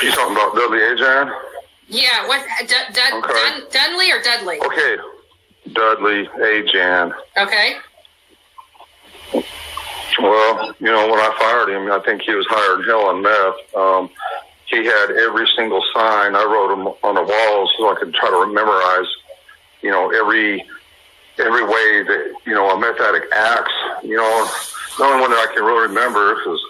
You talking about Dudley Ajan? Yeah, what? Dudley or Dudley? Okay, Dudley Ajan. Okay. Well, you know, when I fired him, I think he was higher than hell on meth. He had every single sign. I wrote them on the walls so I could try to memorize, you know, every way that, you know, a meth addict acts. You know, the only one that I can really remember was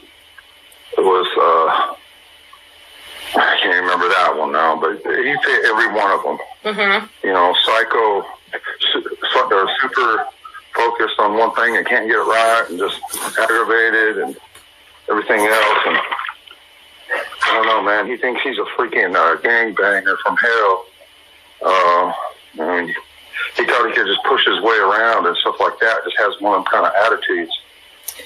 I can't remember that one now, but he fit every one of them. Mm-hmm. You know, psycho, they're super focused on one thing and can't get it right, and just aggravated and everything else. And I don't know, man. He thinks he's a freaking gangbanger from hell. I mean, he thought he could just push his way around and stuff like that. Just has one of them kind of attitudes.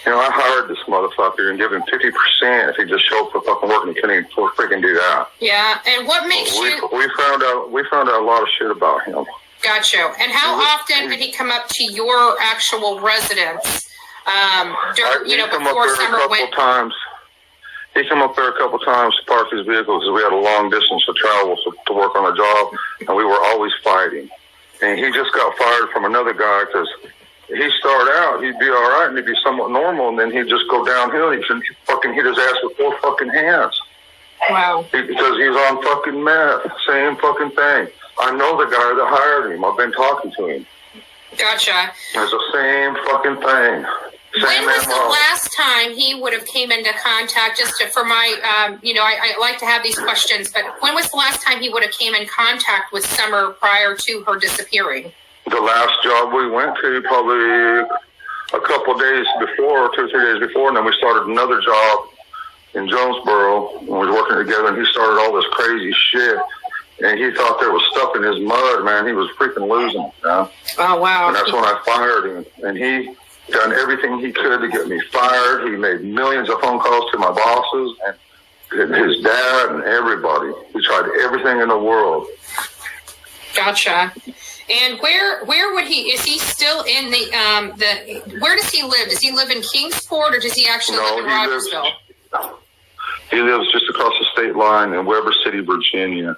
You know, I hired this motherfucker and give him 50% if he just showed up for fucking work, and he couldn't even freaking do that. Yeah, and what makes you? We found out a lot of shit about him. Gotcha. And how often did he come up to your actual residence? Before summer went. He came up there a couple times to park his vehicle because we had a long distance to travel to work on a job, and we were always fighting. And he just got fired from another guy because he started out, he'd be all right and he'd be somewhat normal, and then he'd just go downhill. He'd fucking hit his ass with 4 fucking hands. Wow. Because he's on fucking meth. Same fucking thing. I know the guy that hired him. I've been talking to him. Gotcha. It's the same fucking thing. When was the last time he would have came into contact, for my, I like to have these questions, but when was the last time he would have came in contact with Summer prior to her disappearing? The last job we went to, probably a couple days before, 2 or 3 days before, and then we started another job in Jonesboro, and we were working together, and he started all this crazy shit, and he thought there was stuff in his mud, man. He was freaking losing it, man. Oh, wow. And that's when I fired him, and he done everything he could to get me fired. He made millions of phone calls to my bosses and his dad and everybody. He tried everything in the world. Gotcha. And where would is he still in where does he live? Does he live in Kingsport, or does he actually live in Rogersville? He lives just across the state line in Weber City, Virginia.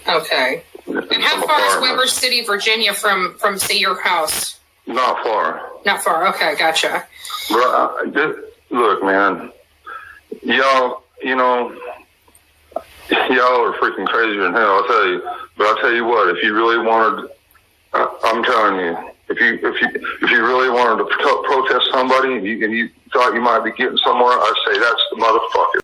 Okay. And how far is Weber City, Virginia from say your house? Not far. Not far. Okay, gotcha. Look, man, y'all are freaking crazier than hell. I'll tell you. But I'll tell you what, if you really wanted, I'm telling you, if you really wanted to protest somebody and you thought you might be getting somewhere, I'd say that's the motherfucker.